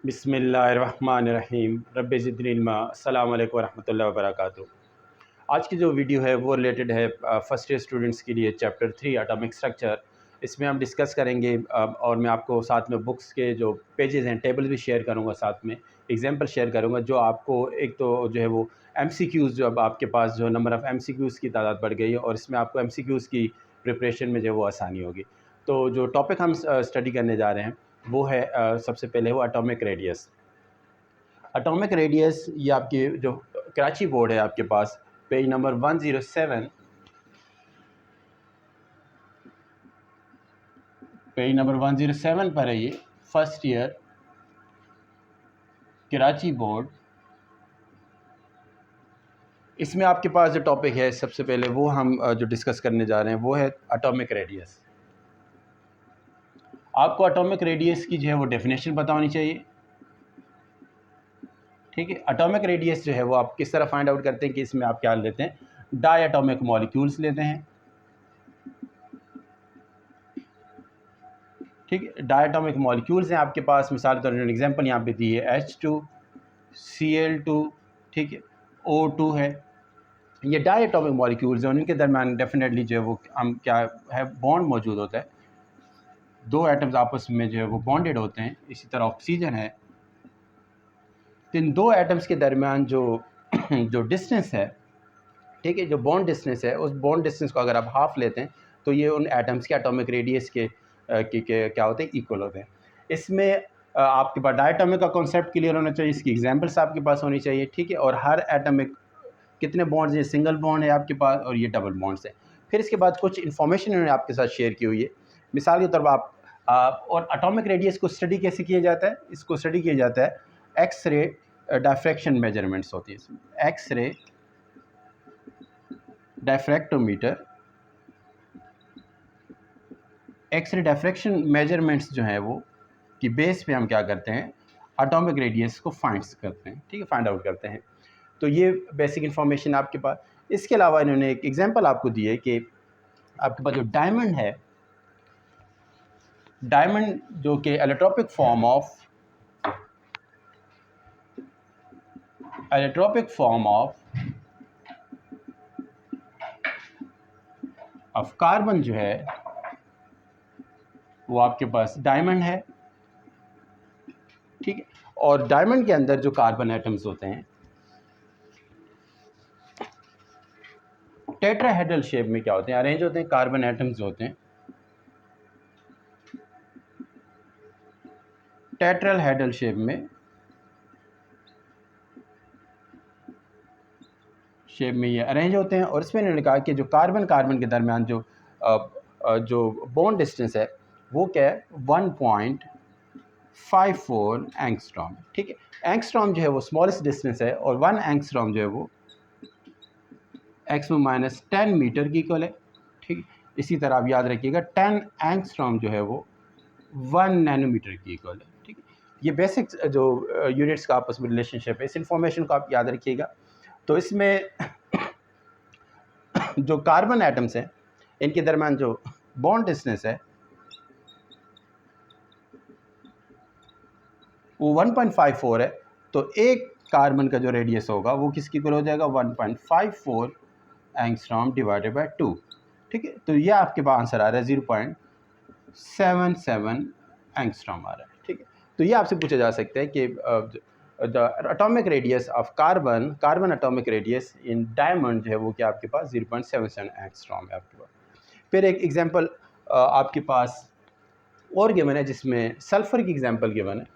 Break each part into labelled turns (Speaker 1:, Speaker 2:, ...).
Speaker 1: बिस्मिल्लाहिर्रहमानिर्रहीम रब्बि ज़िदनी इल्मा। अस्सलामु अलैकुम वरहमतुल्लाहि वबरकातुहू। आज की जो वीडियो है वो रिलेटेड है फर्स्ट ईयर स्टूडेंट्स के लिए चैप्टर 3 एटॉमिक स्ट्रक्चर। इसमें हम डिस्कस करेंगे और मैं आपको साथ में बुक्स के जो पेजेस हैं टेबल भी शेयर करूंगा, साथ में एग्जांपल शेयर करूंगा जो आपको एक तो जो है वो एमसीक्यूज़, जो अब आपके पास जो नंबर ऑफ़ एमसीक्यूज़ की तादाद बढ़ गई है और इसमें आपको एमसीक्यूज़ की प्रिपरेशन में जो है वो आसानी होगी। तो जो टॉपिक हम स्टडी करने जा रहे हैं वो है सबसे पहले वो एटॉमिक रेडियस। एटॉमिक रेडियस ये आपकी जो कराची बोर्ड है आपके पास पेज नंबर 107, पेज नंबर 107 पर है ये फर्स्ट ईयर कराची बोर्ड। इसमें आपके पास जो टॉपिक है सबसे पहले वो हम जो डिस्कस करने जा रहे हैं वो है एटॉमिक रेडियस। आपको एटॉमिक रेडियस की जो है वो डेफिनेशन पता होनी चाहिए, ठीक है। एटॉमिक रेडियस जो है वो आप किस तरह फाइंड आउट करते हैं कि इसमें आप क्या लेते हैं, डाई एटॉमिक मॉलिक्यूल्स लेते हैं, ठीक है। डायटोमिक मॉलिक्यूल्स हैं आपके पास, मिसाल के तौर पर एग्जांपल यहाँ पे दी है H2Cl2, ठीक है, O2 है। ये डायटोमिक मॉलिक्यूल्स हैं, उनके दरमियान डेफिनेटली जो है वो हम क्या है बॉन्ड मौजूद होता है, दो एटम्स आपस में जो है वो बॉन्डेड होते हैं। इसी तरह ऑक्सीजन है। तो इन दो एटम्स के दरमियान जो जो डिस्टेंस है, ठीक है, जो बॉन्ड डिस्टेंस है, उस बॉन्ड डिस्टेंस को अगर आप हाफ लेते हैं तो ये उन एटम्स के एटॉमिक रेडियस के क्या होते हैं, इक्वल होते हैं। इसमें आपके पास डायटोमिक का कॉन्सेप्ट क्लियर होना चाहिए, इसकी एग्जांपल्स आपके पास होनी चाहिए, ठीक है। और हर एटॉमिक कितने बॉन्ड्स हैं, सिंगल बॉन्ड है आपके पास और ये डबल बॉन्ड्स हैं। फिर इसके बाद कुछ इन्फॉर्मेशन इन्होंने आपके साथ शेयर की हुई है। मिसाल के तौर पर और एटॉमिक रेडियस को स्टडी कैसे किया जाता है, इसको स्टडी किया जाता है एक्स-रे डायफ्रैक्शन मेजरमेंट्स होती है इसमें, एक्स-रे डायफ्रैक्टोमीटर। एक्स-रे डायफ्रैक्शन मेजरमेंट्स जो हैं वो कि बेस पे हम क्या करते हैं, एटॉमिक रेडियस को फाइंड करते हैं, ठीक है, फाइंड आउट करते हैं। तो ये बेसिक इन्फॉर्मेशन आपके पास। इसके अलावा इन्होंने एक एग्जांपल आपको दी है कि आपके पास जो डायमंड है, डायमंड जो कि एलोट्रोपिक फॉर्म ऑफ कार्बन जो है वो आपके पास डायमंड है, ठीक है। और डायमंड के अंदर जो कार्बन एटम्स होते हैं टेट्राहेड्रल शेप में क्या होते हैं, अरेंज होते हैं। कार्बन एटम्स होते हैं टेट्राहेड्रल शेप में ये अरेंज होते हैं। और इसमें इन्होंने कहा कि जो कार्बन के दरमियान जो बॉन्ड डिस्टेंस है वो क्या है, 1.54 एंगस्ट्रॉम, ठीक है। एंगस्ट्रॉम जो है वो स्मॉलेस्ट डिस्टेंस है और 1 एंगस्ट्रॉम जो है वो x-10 मीटर की इक्वल है, ठीक है। इसी तरह आप याद रखिएगा 10 एंगस्ट्रॉम जो है वो 1 नैनोमीटर की इक्वल है, ठीक है। ये बेसिक जो यूनिट्स का आपस में रिलेशनशिप है, इस इंफॉर्मेशन को आप याद रखिएगा। तो इसमें जो कार्बन एटम्स हैं इनके दरमियान जो बॉन्ड डिस्टेंस है वो 1.54 है। तो एक कार्बन का जो रेडियस होगा वो किसकी इक्वल हो जाएगा, 1.54 एंगस्ट्रॉम डिवाइडेड बाय 2, ठीक है। तो ये आपके पास आंसर आ रहा है 0.77 एंगस्ट्रॉम आ रहा है, ठीक है। तो ये आपसे पूछा जा सकता है कि the atomic radius of carbon atomic radius in diamond जो है वो क्या आपके पास 0.77 एंगस्ट्रॉम है आपके पास। फिर एक एग्जांपल आपके पास और गिवन है जिसमें सल्फ़र की एग्जांपल गिवन है।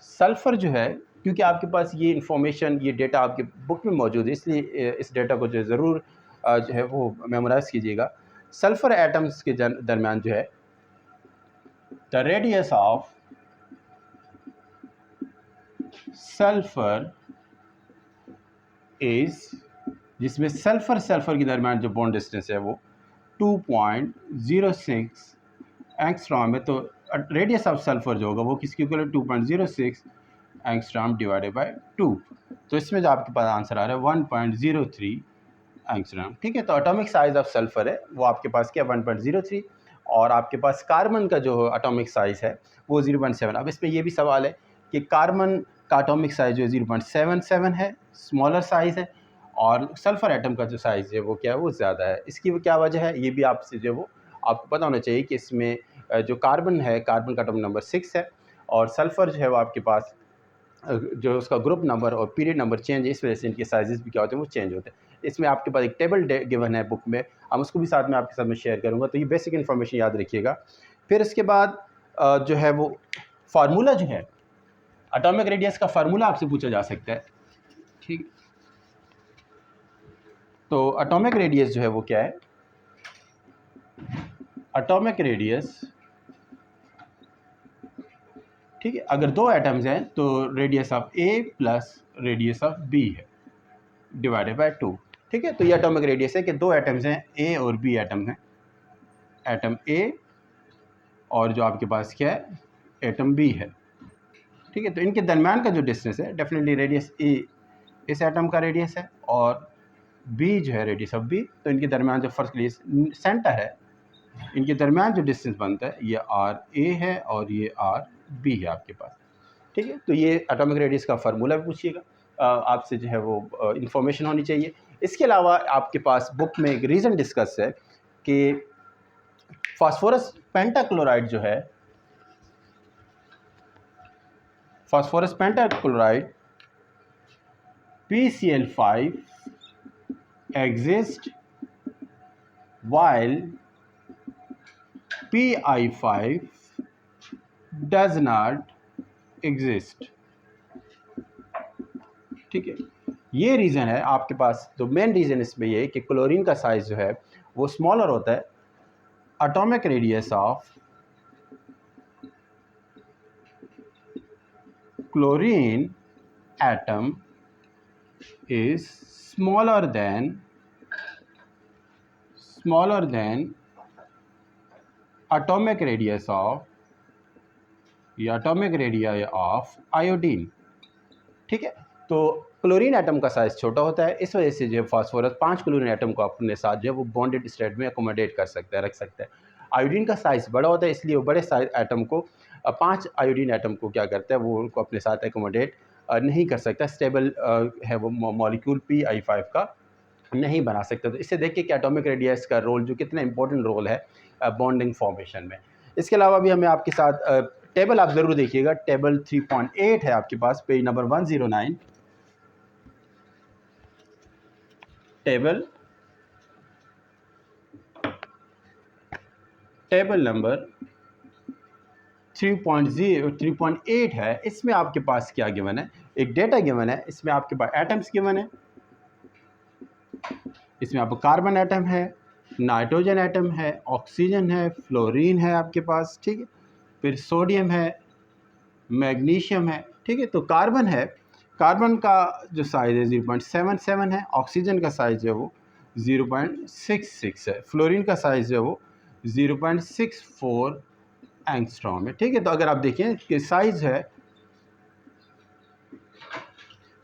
Speaker 1: सल्फ़र जो है, क्योंकि आपके पास ये इन्फॉर्मेशन, ये डेटा आपके बुक में मौजूद है, इसलिए इस डेटा को जो ज़रूर जो है वो मेमोराइज़ कीजिएगा। सल्फ़र एटम्स के दरमियान जो है the radius of sulphur is, जिसमें सल्फ़र के दरमियान जो बॉन्ड डिस्टेंस है वो 2.06 एंगस्ट्रॉम है। तो रेडियस ऑफ सल्फ़र जो होगा वो किसकी इक्वल है, 2.06 एंगस्ट्रॉम डिवाइडेड बाय 2। तो इसमें जो आपके पास आंसर आ रहा है 1.03 एंगस्ट्रॉम, ठीक है। तो एटॉमिक साइज़ ऑफ सल्फ़र है वो आपके पास क्या 1.03, और आपके पास कार्बन का जो एटॉमिक साइज़ है वो 0.7। अब इसमें ये भी सवाल है कि कार्बन का एटॉमिक साइज़ जो 0.77 है, स्मॉलर साइज़ है, और सल्फ़र एटम का जो साइज़ है वो क्या है, वो ज़्यादा है। इसकी वो क्या वजह है, ये भी आपसे जो वो आपको पता होना चाहिए कि इसमें जो कार्बन है, कार्बन का एटॉमिक नंबर 6 है, और सल्फ़र जो है वो आपके पास जो उसका ग्रुप नंबर और पीरियड नंबर चेंज है, इस वजह से इनके साइज़ भी क्या होते हैं, वो चेंज होते हैं। इसमें आपके पास एक टेबल गिवन है बुक में, हम उसको भी साथ में आपके साथ में शेयर करूँगा, तो ये बेसिक इन्फॉर्मेशन याद रखिएगा। फिर इसके बाद जो है वो फार्मूला जो है, एटॉमिक रेडियस का फार्मूला आपसे पूछा जा सकता है, ठीक। तो एटॉमिक रेडियस जो है वो क्या है, एटॉमिक रेडियस, ठीक है, अगर दो एटम्स हैं तो radius of A plus radius of B है डिवाइडेड बाय 2, ठीक है। तो ये एटॉमिक रेडियस है कि दो एटम्स हैं, ए और बी एटम हैं, एटम ए और जो आपके पास क्या है, एटम बी है, ठीक है। तो इनके दरमियान का जो डिस्टेंस है, डेफिनेटली रेडियस ए इस एटम का रेडियस है और बी जो है रेडियस ऑफ बी, तो इनके दरमियान जो फर्स्ट लिए सेंटर है, इनके दरमियान जो डिस्टेंस बनता है ये आर ए है और ये आर बी है आपके पास, ठीक है। तो ये एटॉमिक रेडियस का फार्मूला भी पूछिएगा, आपसे जो है वो इंफॉर्मेशन होनी चाहिए। इसके अलावा आपके पास बुक में एक रीज़न डिस्कस है कि फास्फोरस पेंटाक्लोराइड जो है, phosphorus pentachloride PCl5 exist while Pi5 does not exist, ठीक है। ये रीज़न है आपके पास, तो मेन रीज़न इसमें ये है कि क्लोरीन का साइज़ जो है वो स्मॉलर होता है, atomic radius of chlorine atom is smaller than atomic radius of या एटॉमिक रेडिया ऑफ आयोडीन, ठीक है। तो क्लोरीन एटम का साइज़ छोटा होता है, इस वजह से जो फास्फोरस 5 क्लोरीन एटम को अपने साथ जो है वो बॉन्डेड स्टेट में अकोमोडेट कर सकता है, रख सकता है। आयोडीन का साइज़ बड़ा होता है, इसलिए वो बड़े साइज एटम को 5 आयोडीन एटम को क्या करता है, वो उनको अपने साथ अकोमोडेट नहीं कर सकता, स्टेबल है वो मॉलिक्यूल Pi5 का नहीं बना सकते। तो इससे देखिए कि एटॉमिक रेडियस का रोल जो कितना इंपॉर्टेंट रोल है बॉन्डिंग फॉर्मेशन में। इसके अलावा भी हमें आपके साथ टेबल आप ज़रूर देखिएगा, टेबल 3.8 है आपके पास, पेज नंबर 109, टेबल नंबर 3.8 है। इसमें आपके पास क्या गिवन है, एक डेटा गिवन है, इसमें आपके पास एटम्स गिवन है, इसमें आपको कार्बन एटम है, नाइट्रोजन एटम है, ऑक्सीजन है, फ्लोरीन है आपके पास, ठीक है। फिर सोडियम है, मैग्नीशियम है, ठीक है। तो कार्बन है, कार्बन का जो साइज़ है 0.77 है, ऑक्सीजन का साइज़ है वो 0.66 है, फ्लोरीन का साइज़ है वो 0.64 एंगस्ट्रॉम है, ठीक है। तो अगर आप देखें कि साइज़ है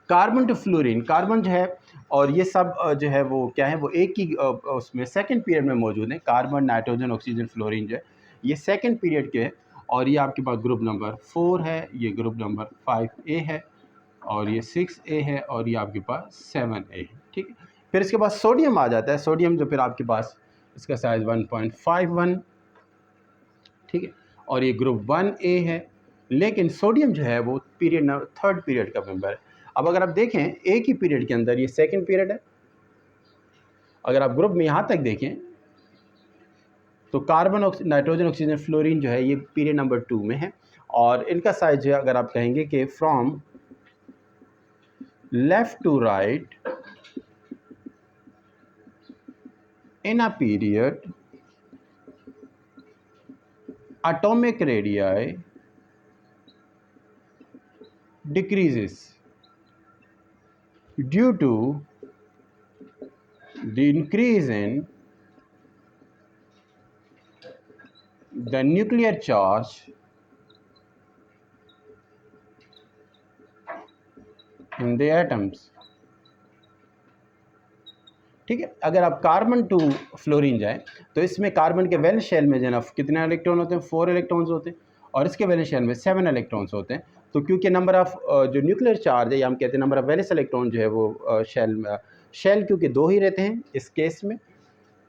Speaker 1: कार्बन टू फ्लोरीन, कार्बन जो है और ये सब जो है वो क्या है, वो एक ही उसमें सेकंड पीरियड में मौजूद है। कार्बन, नाइट्रोजन, ऑक्सीजन, फ्लोरीन जो है ये सेकंड पीरियड के है, और ये आपके पास ग्रुप नंबर 4 है, ये ग्रुप नंबर 5A है, और ये 6A है, और ये आपके पास 7A है, ठीक है। फिर इसके बाद सोडियम आ जाता है, सोडियम जो फिर आपके पास इसका साइज़ 1.51, ठीक है, और ये ग्रुप 1A है। लेकिन सोडियम जो है वो पीरियड थर्ड पीरियड का मेंबर है। अब अगर आप देखें एक ही पीरियड के अंदर ये सेकंड पीरियड है, अगर आप ग्रुप में यहाँ तक देखें तो कार्बन, नाइट्रोजन, ऑक्सीजन, फ्लोरीन जो है ये पीरियड नंबर 2 में है, और इनका साइज जो है अगर आप कहेंगे कि from left to right in a period atomic radii decreases due to the increase in the nuclear charge in the atoms. ठीक है। अगर आप कार्बन टू फ्लोरीन जाएँ तो इसमें कार्बन के वैलेंस शेल में जो है ना कितने इलेक्ट्रॉन होते हैं, 4 इलेक्ट्रॉन्स होते हैं, और इसके वैलेंस शेल में 7 इलेक्ट्रॉन्स होते हैं। तो क्योंकि नंबर ऑफ़ जो न्यूक्लियर चार्ज है, या हम कहते हैं नंबर ऑफ़ वैलेंस इलेक्ट्रॉन जो है वो शेल क्योंकि 2 ही रहते हैं इस केस में,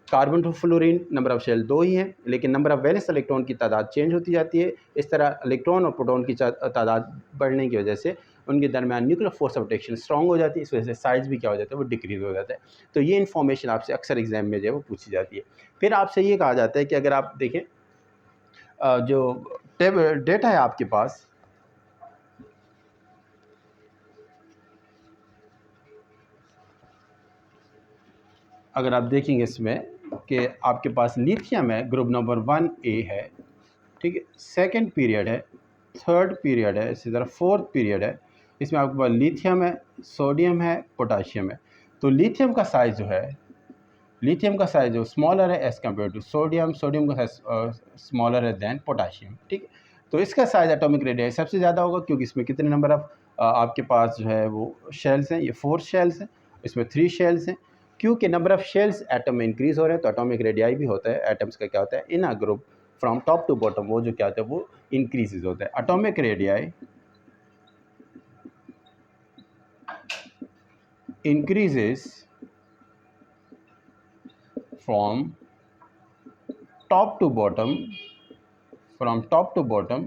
Speaker 1: carbon to fluorine number of shell 2 ही हैं, लेकिन नंबर ऑफ़ वैलेंस इलेक्ट्रॉन की तादाद चेंज होती जाती है। इस तरह इलेक्ट्रॉन और प्रोटॉन की तादाद बढ़ने की वजह से उनके दरमियान nuclear force of attraction strong हो जाती है। इस वजह से साइज़ भी क्या हो जाता है, वो डिक्रीज़ हो जाता है। तो ये इन्फॉर्मेशन आपसे अक्सर एग्ज़ाम में जो है वो पूछी जाती है। फिर आपसे ये कहा जाता है कि अगर आप देखें जो डेटा है आपके पास, अगर आप देखेंगे इसमें कि आपके पास लिथियम है, ग्रुप नंबर 1A है, ठीक है, सेकंड पीरियड है, थर्ड पीरियड है, इसी तरह फोर्थ पीरियड है। इसमें आपके पास लिथियम है, सोडियम है, पोटाशियम है। तो लिथियम का साइज़ जो है, लिथियम का साइज़ जो स्मॉलर है as compare to sodium, sodium का साइज़ स्मॉलर है दैन पोटाशियम, ठीक है। तो इसका साइज़ एटॉमिक रेडियस सबसे ज़्यादा होगा, क्योंकि इसमें कितने नंबर ऑफ़ आपके पास जो है वो शेल्स हैं, ये 4 शेल्स हैं, इसमें 3 शेल्स हैं। क्योंकि नंबर ऑफ़ शेल्स एटम में इंक्रीज़ हो रहे हैं, तो एटॉमिक रेडियाई भी होता है, एटम्स का क्या होता है, in a group from top to bottom, वो जो क्या होता है वो इंक्रीज़ होता है। Atomic radii increases from top to bottom, from top to bottom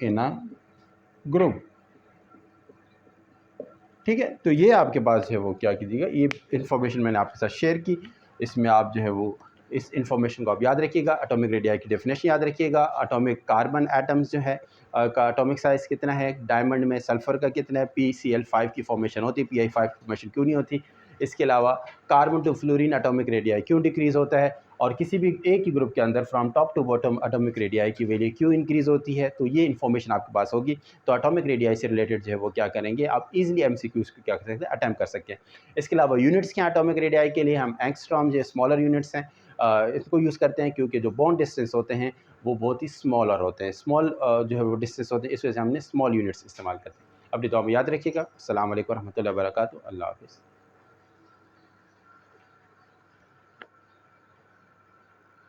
Speaker 1: in a group, ठीक है। तो ये आपके पास है वो क्या कीजिएगा, ये इन्फॉर्मेशन मैंने आपके साथ शेयर की, इसमें आप जो है वो इस इन्फॉर्मेशन को आप याद रखिएगा। एटॉमिक रेडियाई की डेफिनेशन याद रखिएगा। एटॉमिक कार्बन एटम्स जो है का एटॉमिक साइज़ कितना है, डायमंड में सल्फ़र का कितना है, PCl5 की फॉर्मेशन होती है, Pi5 की फॉर्मेशन क्यों नहीं होती। इसके अलावा carbon to fluorine atomic radii क्यों डिक्रीज़ होता है, और किसी भी एक ही ग्रुप के अंदर from top to bottom atomic radii की वैल्यू क्यों इंक्रीज़ होती है। तो ये इन्फॉर्मेशन आपके पास होगी, तो एटॉमिक रेडियाई से रिलेटेड जो है वो क्या करेंगे, आप इजीली MCQs को क्या कर सकते हैं, अटेम्प्ट कर सकते हैं। इसके अलावा यूनिट्स के एटॉमिक रेडियाई के लिए हम एंगस्ट्रॉम जो स्मॉलर यूनिट्स हैं इसको यूज़ करते हैं, क्योंकि जो बॉन्ड डिस्टेंस होते हैं वो बहुत ही स्मॉलर होते हैं, स्मॉल जो है वो डिस्टेंस होते हैं, इस वजह से हमने स्मॉल यूनिट्स इस्तेमाल करते हैं। अपनी दुआ में याद रखिएगा। अस्सलाम वालेकुम रहमतुल्लाहि व बरकातुहू। अल्लाह हाफ़िज़।